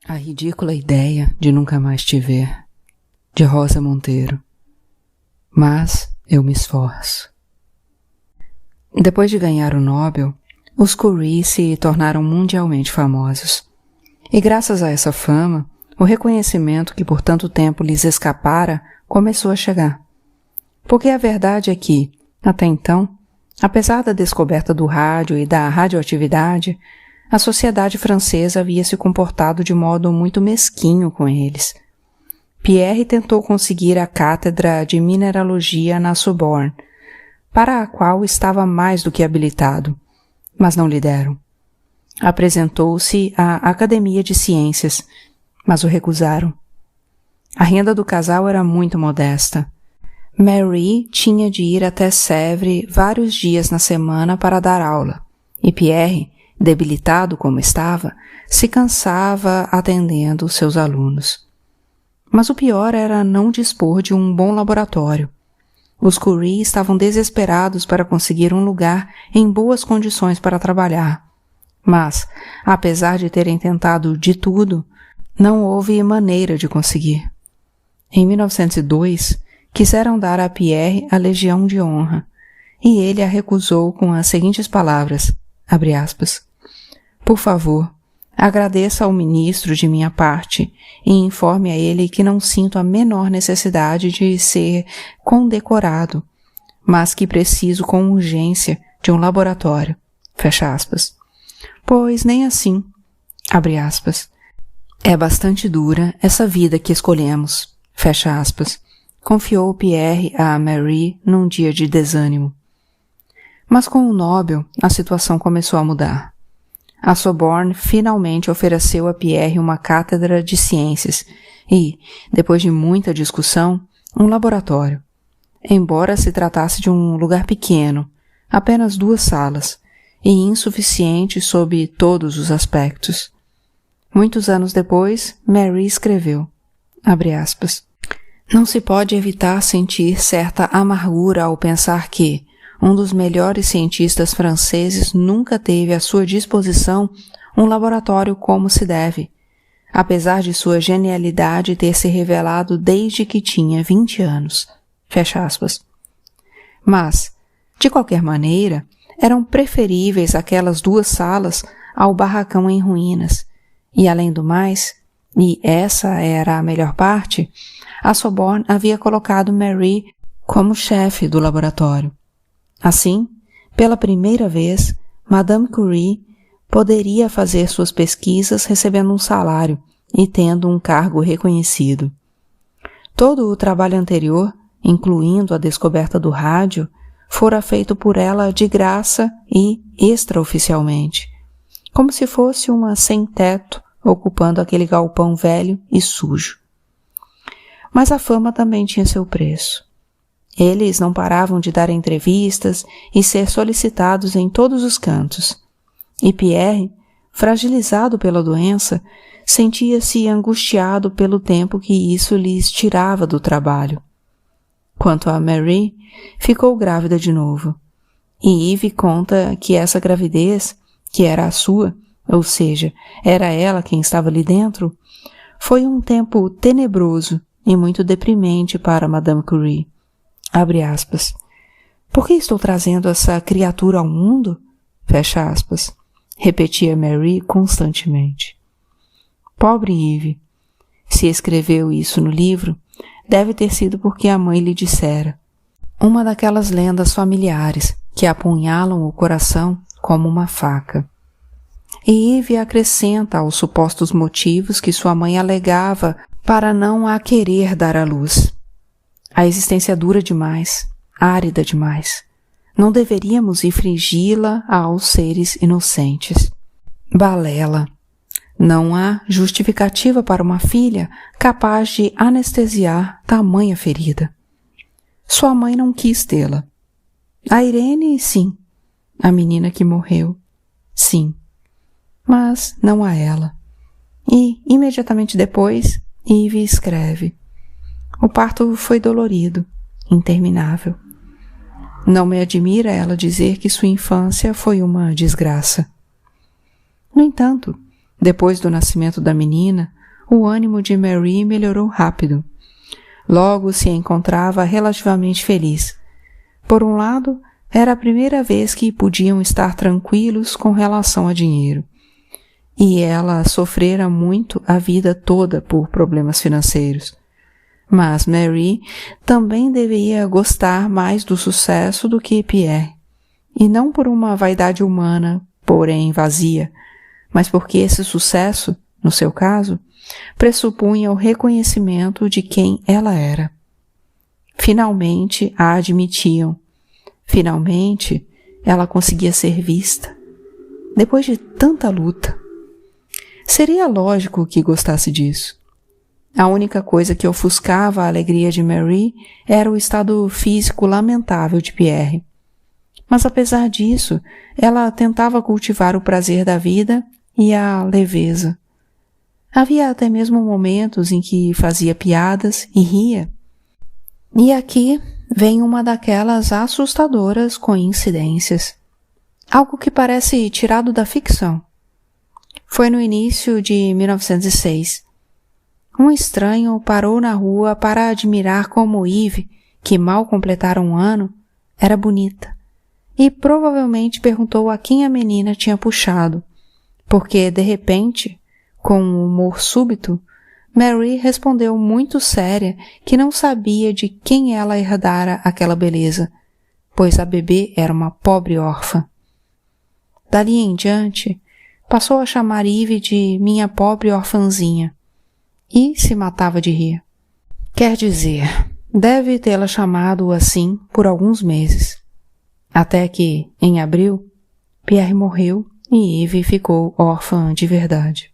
A ridícula ideia de nunca mais te ver, de Rosa Monteiro. Mas eu me esforço. Depois de ganhar o Nobel, os Curie se tornaram mundialmente famosos. E graças a essa fama, o reconhecimento que por tanto tempo lhes escapara começou a chegar. Porque a verdade é que, até então, apesar da descoberta do rádio e da radioatividade, a sociedade francesa havia se comportado de modo muito mesquinho com eles. Pierre tentou conseguir a cátedra de mineralogia na Sorbonne, para a qual estava mais do que habilitado, mas não lhe deram. Apresentou-se à Academia de Ciências, mas o recusaram. A renda do casal era muito modesta. Marie tinha de ir até Sèvres vários dias na semana para dar aula, e Pierre, debilitado como estava, se cansava atendendo seus alunos. Mas o pior era não dispor de um bom laboratório. Os Curie estavam desesperados para conseguir um lugar em boas condições para trabalhar. Mas, apesar de terem tentado de tudo, não houve maneira de conseguir. Em 1902, quiseram dar a Pierre a Legião de Honra, e ele a recusou com as seguintes palavras, abre aspas, por favor, agradeça ao ministro de minha parte e informe a ele que não sinto a menor necessidade de ser condecorado, mas que preciso com urgência de um laboratório, fecha aspas. Pois nem assim, abre aspas, é bastante dura essa vida que escolhemos, fecha aspas, confiou Pierre a Marie num dia de desânimo. Mas com o Nobel, a situação começou a mudar. A Sorbonne finalmente ofereceu a Pierre uma cátedra de ciências e, depois de muita discussão, um laboratório. Embora se tratasse de um lugar pequeno, apenas 2 salas, e insuficiente sob todos os aspectos. Muitos anos depois, Marie escreveu, abre aspas, não se pode evitar sentir certa amargura ao pensar que um dos melhores cientistas franceses nunca teve à sua disposição um laboratório como se deve, apesar de sua genialidade ter se revelado desde que tinha 20 anos. Fecha aspas. Mas, de qualquer maneira, eram preferíveis aquelas 2 salas ao barracão em ruínas, e além do mais, e essa era a melhor parte, a Sorbonne havia colocado Marie como chefe do laboratório. Assim, pela primeira vez, Madame Curie poderia fazer suas pesquisas recebendo um salário e tendo um cargo reconhecido. Todo o trabalho anterior, incluindo a descoberta do rádio, fora feito por ela de graça e extraoficialmente, como se fosse uma sem-teto ocupando aquele galpão velho e sujo. Mas a fama também tinha seu preço. Eles não paravam de dar entrevistas e ser solicitados em todos os cantos. E Pierre, fragilizado pela doença, sentia-se angustiado pelo tempo que isso lhes tirava do trabalho. Quanto a Marie, ficou grávida de novo. E Yves conta que essa gravidez, que era a sua, ou seja, era ela quem estava ali dentro, foi um tempo tenebroso e muito deprimente para Madame Curie. Abre aspas. Por que estou trazendo essa criatura ao mundo? Fecha aspas. Repetia Marie constantemente. Pobre Yves. Se escreveu isso no livro, deve ter sido porque a mãe lhe dissera. Uma daquelas lendas familiares que apunhalam o coração como uma faca. E Yves acrescenta aos supostos motivos que sua mãe alegava para não a querer dar à luz. A existência é dura demais, árida demais. Não deveríamos infligi-la aos seres inocentes. Balela. Não há justificativa para uma filha capaz de anestesiar tamanha ferida. Sua mãe não quis tê-la. A Irene, sim. A menina que morreu, sim. Mas não a ela. E, imediatamente depois, Yves escreve. O parto foi dolorido, interminável. Não me admira ela dizer que sua infância foi uma desgraça. No entanto, Depois do nascimento da menina, o ânimo de Mary melhorou rápido. Logo se encontrava relativamente feliz. Por um lado, era a primeira vez que podiam estar tranquilos com relação a dinheiro. E ela sofrera muito a vida toda por problemas financeiros. Mas Mary também deveria gostar mais do sucesso do que Pierre, e não por uma vaidade humana, porém vazia, mas porque esse sucesso, no seu caso, pressupunha o reconhecimento de quem ela era. Finalmente a admitiam. Finalmente ela conseguia ser vista. Depois de tanta luta. Seria lógico que gostasse disso. A única coisa que ofuscava a alegria de Mary era o estado físico lamentável de Pierre. Mas apesar disso, ela tentava cultivar o prazer da vida e a leveza. Havia até mesmo momentos em que fazia piadas e ria. E aqui vem uma daquelas assustadoras coincidências. Algo que parece tirado da ficção. Foi no início de 1906. Um estranho parou na rua para admirar como Eve, que mal completara 1 ano, era bonita, e provavelmente perguntou a quem a menina tinha puxado, porque, de repente, com um humor súbito, Mary respondeu muito séria que não sabia de quem ela herdara aquela beleza, pois a bebê era uma pobre órfã. Dali em diante, passou a chamar Eve de minha pobre orfanzinha, e se matava de rir. Quer dizer, deve tê-la chamado assim por alguns meses, até que, em abril, Pierre morreu e Eve ficou órfã de verdade.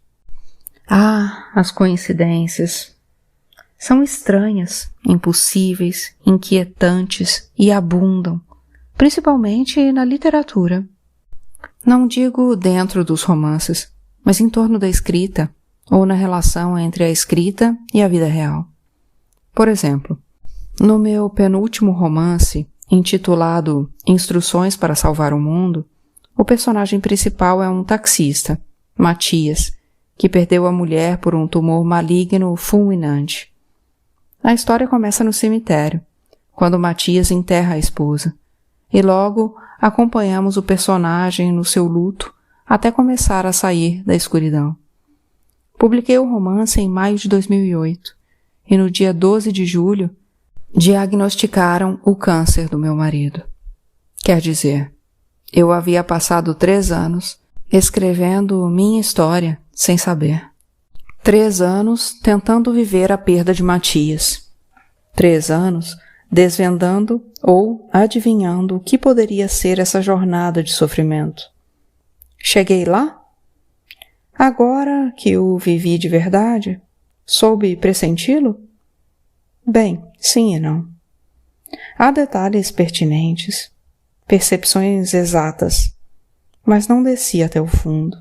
Ah, as coincidências! São estranhas, impossíveis, inquietantes e abundam, principalmente na literatura. Não digo dentro dos romances, mas em torno da escrita, ou na relação entre a escrita e a vida real. Por exemplo, no meu penúltimo romance, intitulado Instruções para Salvar o Mundo, o personagem principal é um taxista, Matias, que perdeu a mulher por um tumor maligno fulminante. A história começa no cemitério, quando Matias enterra a esposa, e logo acompanhamos o personagem no seu luto até começar a sair da escuridão. Publiquei o romance em maio de 2008 e no dia 12 de julho diagnosticaram o câncer do meu marido. Quer dizer, eu havia passado 3 anos escrevendo minha história sem saber. 3 anos tentando viver a perda de Matias. 3 anos desvendando ou adivinhando o que poderia ser essa jornada de sofrimento. Cheguei lá? Agora que o vivi de verdade, soube pressenti-lo? Bem, sim e não. Há detalhes pertinentes, percepções exatas, mas não desci até o fundo.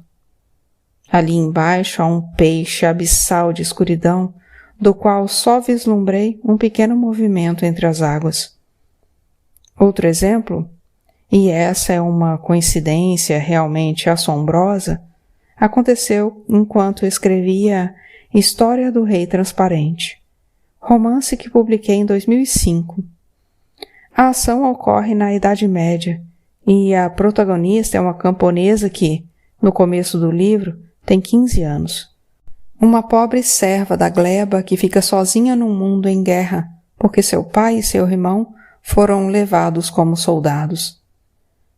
Ali embaixo há um peixe abissal de escuridão, do qual só vislumbrei um pequeno movimento entre as águas. Outro exemplo, e essa é uma coincidência realmente assombrosa, aconteceu enquanto escrevia História do Rei Transparente, romance que publiquei em 2005. A ação ocorre na Idade Média e a protagonista é uma camponesa que, no começo do livro, tem 15 anos. Uma pobre serva da gleba que fica sozinha num mundo em guerra, porque seu pai e seu irmão foram levados como soldados.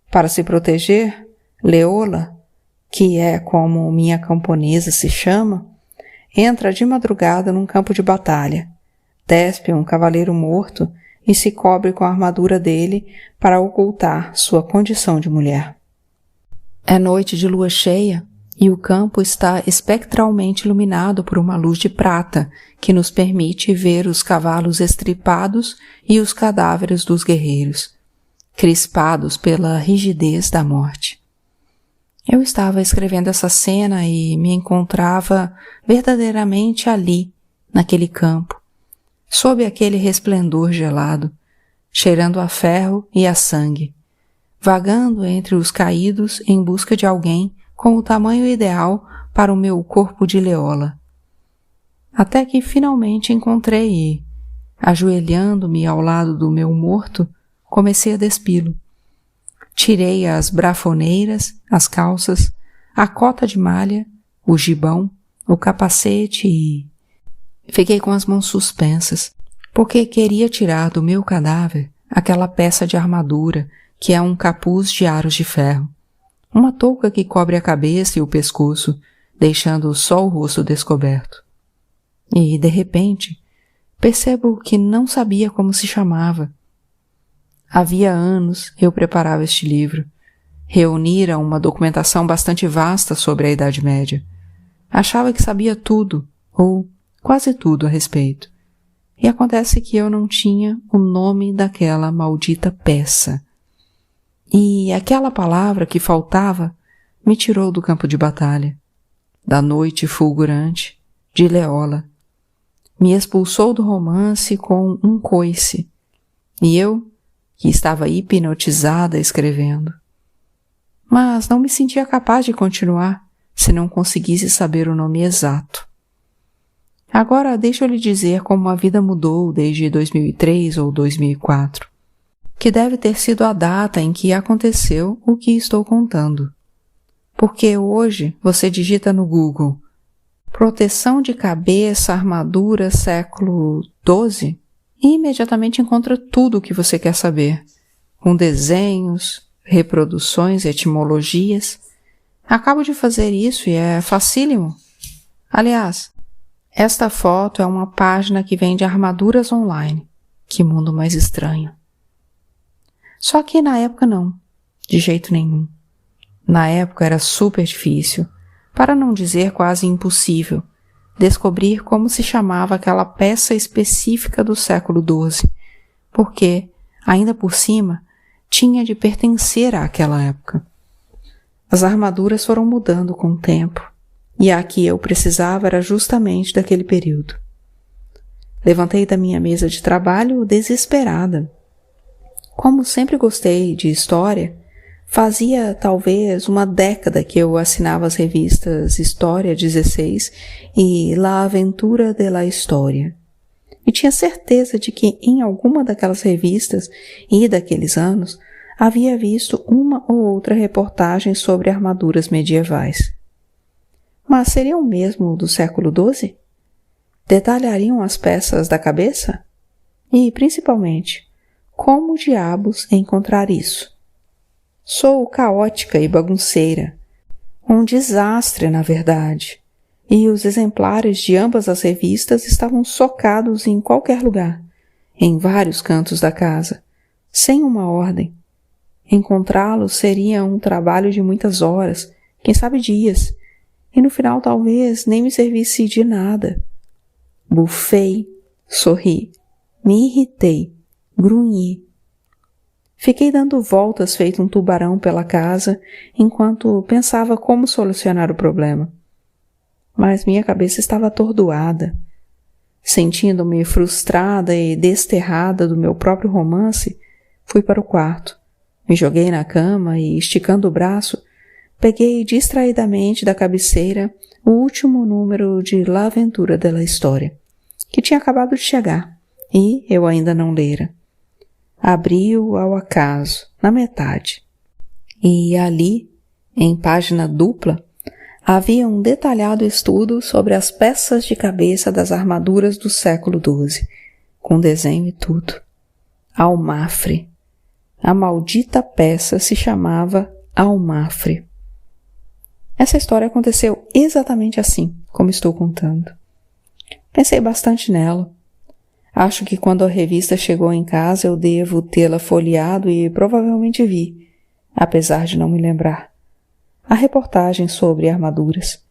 Para se proteger, Leola, que é como minha camponesa se chama, entra de madrugada num campo de batalha, despe um cavaleiro morto e se cobre com a armadura dele para ocultar sua condição de mulher. É noite de lua cheia e o campo está espectralmente iluminado por uma luz de prata que nos permite ver os cavalos estripados e os cadáveres dos guerreiros, crispados pela rigidez da morte. Eu estava escrevendo essa cena e me encontrava verdadeiramente ali, naquele campo, sob aquele resplendor gelado, cheirando a ferro e a sangue, vagando entre os caídos em busca de alguém com o tamanho ideal para o meu corpo de Leola. Até que finalmente encontrei e, ajoelhando-me ao lado do meu morto, comecei a despi-lo. Tirei as brafoneiras, as calças, a cota de malha, o gibão, o capacete e... Fiquei com as mãos suspensas, porque queria tirar do meu cadáver aquela peça de armadura que é um capuz de aros de ferro, uma touca que cobre a cabeça e o pescoço, deixando só o rosto descoberto. E, de repente, percebo que não sabia como se chamava. Havia anos eu preparava este livro. Reunira uma documentação bastante vasta sobre a Idade Média. Achava que sabia tudo, ou quase tudo a respeito. E acontece que eu não tinha o nome daquela maldita peça. E aquela palavra que faltava me tirou do campo de batalha, da noite fulgurante de Leola. Me expulsou do romance com um coice, e eu, que estava hipnotizada escrevendo. Mas não me sentia capaz de continuar se não conseguisse saber o nome exato. Agora deixa eu lhe dizer como a vida mudou desde 2003 ou 2004, que deve ter sido a data em que aconteceu o que estou contando. Porque hoje você digita no Google proteção de cabeça, armadura, século XII, e imediatamente encontra tudo o que você quer saber, com desenhos, reproduções, etimologias. Acabo de fazer isso e é facílimo. Aliás, esta foto é uma página que vende armaduras online. Que mundo mais estranho. Só que na época não, de jeito nenhum. Na época era super difícil, para não dizer quase impossível, descobrir como se chamava aquela peça específica do século XII, porque, ainda por cima, tinha de pertencer àquela época. As armaduras foram mudando com o tempo, e a que eu precisava era justamente daquele período. Levantei da minha mesa de trabalho desesperada. Como sempre gostei de história, fazia talvez uma década que eu assinava as revistas História 16 e La Aventura de la História. E tinha certeza de que em alguma daquelas revistas e daqueles anos havia visto uma ou outra reportagem sobre armaduras medievais. Mas seria o mesmo do século XII? Detalhariam as peças da cabeça? E, principalmente, como diabos encontrar isso? Sou caótica e bagunceira. Um desastre, na verdade. E os exemplares de ambas as revistas estavam socados em qualquer lugar, em vários cantos da casa, sem uma ordem. Encontrá-los seria um trabalho de muitas horas, quem sabe dias, e no final talvez nem me servisse de nada. Bufei, sorri, me irritei, grunhi. Fiquei dando voltas feito um tubarão pela casa enquanto pensava como solucionar o problema. Mas minha cabeça estava atordoada. Sentindo-me frustrada e desterrada do meu próprio romance, fui para o quarto. Me joguei na cama e, esticando o braço, peguei distraidamente da cabeceira o último número de La Aventura de la História, que tinha acabado de chegar, e eu ainda não lera. Abri-o ao acaso, na metade. E ali, em página dupla, havia um detalhado estudo sobre as peças de cabeça das armaduras do século XII, com desenho e tudo. Almafre. A maldita peça se chamava Almafre. Essa história aconteceu exatamente assim, como estou contando. Pensei bastante nela. Acho que quando a revista chegou em casa eu devo tê-la folheado e provavelmente vi, apesar de não me lembrar, a reportagem sobre armaduras.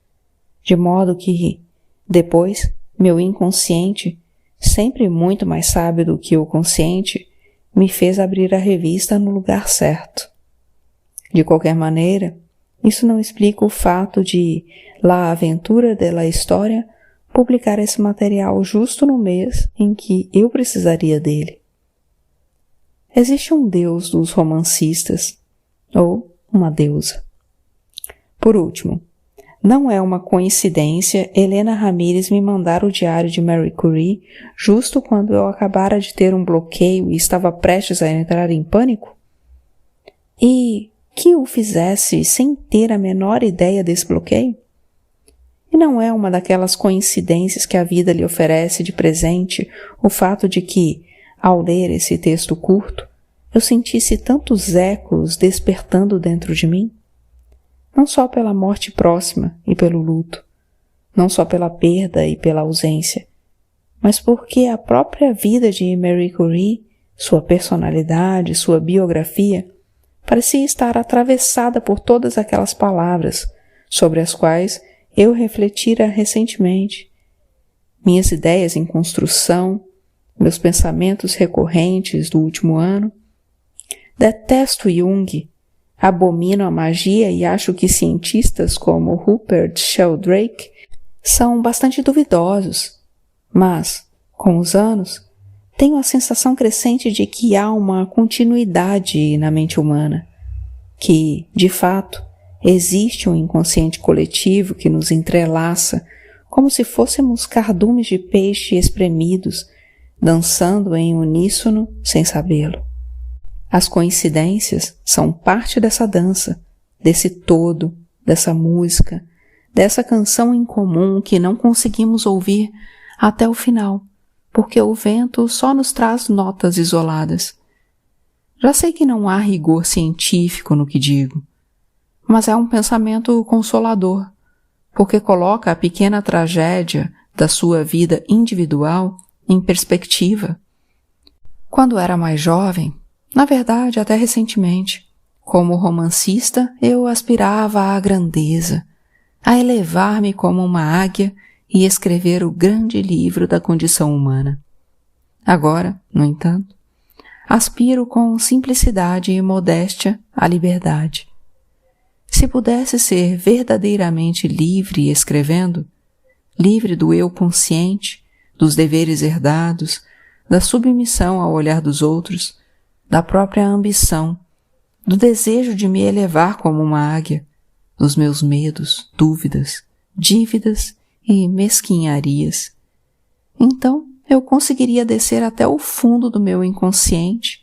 De modo que, depois, meu inconsciente, sempre muito mais sábio do que o consciente, me fez abrir a revista no lugar certo. De qualquer maneira, isso não explica o fato de La Aventura de la História publicar esse material justo no mês em que eu precisaria dele. Existe um deus dos romancistas, ou uma deusa. Por último, Não é uma coincidência Helena Ramírez me mandar o diário de Marie Curie justo quando eu acabara de ter um bloqueio e estava prestes a entrar em pânico? E que o fizesse sem ter a menor ideia desse bloqueio? E não é uma daquelas coincidências que a vida lhe oferece de presente o fato de que, ao ler esse texto curto, eu sentisse tantos ecos despertando dentro de mim? Não só pela morte próxima e pelo luto, não só pela perda e pela ausência, mas porque a própria vida de Marie Curie, sua personalidade, sua biografia, parecia estar atravessada por todas aquelas palavras sobre as quais eu refletira recentemente. Minhas ideias em construção, meus pensamentos recorrentes do último ano. Detesto Jung, abomino a magia e acho que cientistas como Rupert Sheldrake são bastante duvidosos, mas, com os anos, tenho a sensação crescente de que há uma continuidade na mente humana, que, de fato, existe um inconsciente coletivo que nos entrelaça como se fôssemos cardumes de peixe espremidos, dançando em uníssono sem sabê-lo. As coincidências são parte dessa dança, desse todo, dessa música, dessa canção em comum que não conseguimos ouvir até o final, porque o vento só nos traz notas isoladas. Já sei que não há rigor científico no que digo, mas é um pensamento consolador, porque coloca a pequena tragédia da sua vida individual em perspectiva. Quando era mais jovem, na verdade até recentemente, como romancista eu aspirava à grandeza, a elevar-me como uma águia e escrever o grande livro da condição humana. Agora, no entanto, aspiro com simplicidade e modéstia à liberdade. Se pudesse ser verdadeiramente livre escrevendo, livre do eu consciente, dos deveres herdados, da submissão ao olhar dos outros, da própria ambição, do desejo de me elevar como uma águia, dos meus medos, dúvidas, dívidas e mesquinharias, então eu conseguiria descer até o fundo do meu inconsciente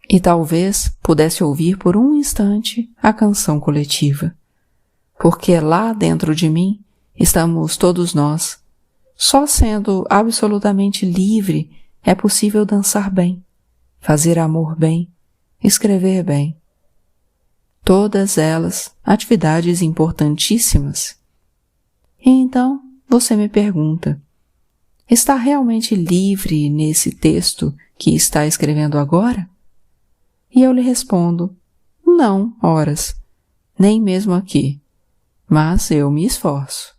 e talvez pudesse ouvir por um instante a canção coletiva. Porque lá dentro de mim estamos todos nós. Só sendo absolutamente livre é possível dançar bem, fazer amor bem, escrever bem. Todas elas atividades importantíssimas. E então você me pergunta, está realmente livre nesse texto que está escrevendo agora? E eu lhe respondo, não, horas, nem mesmo aqui, mas eu me esforço.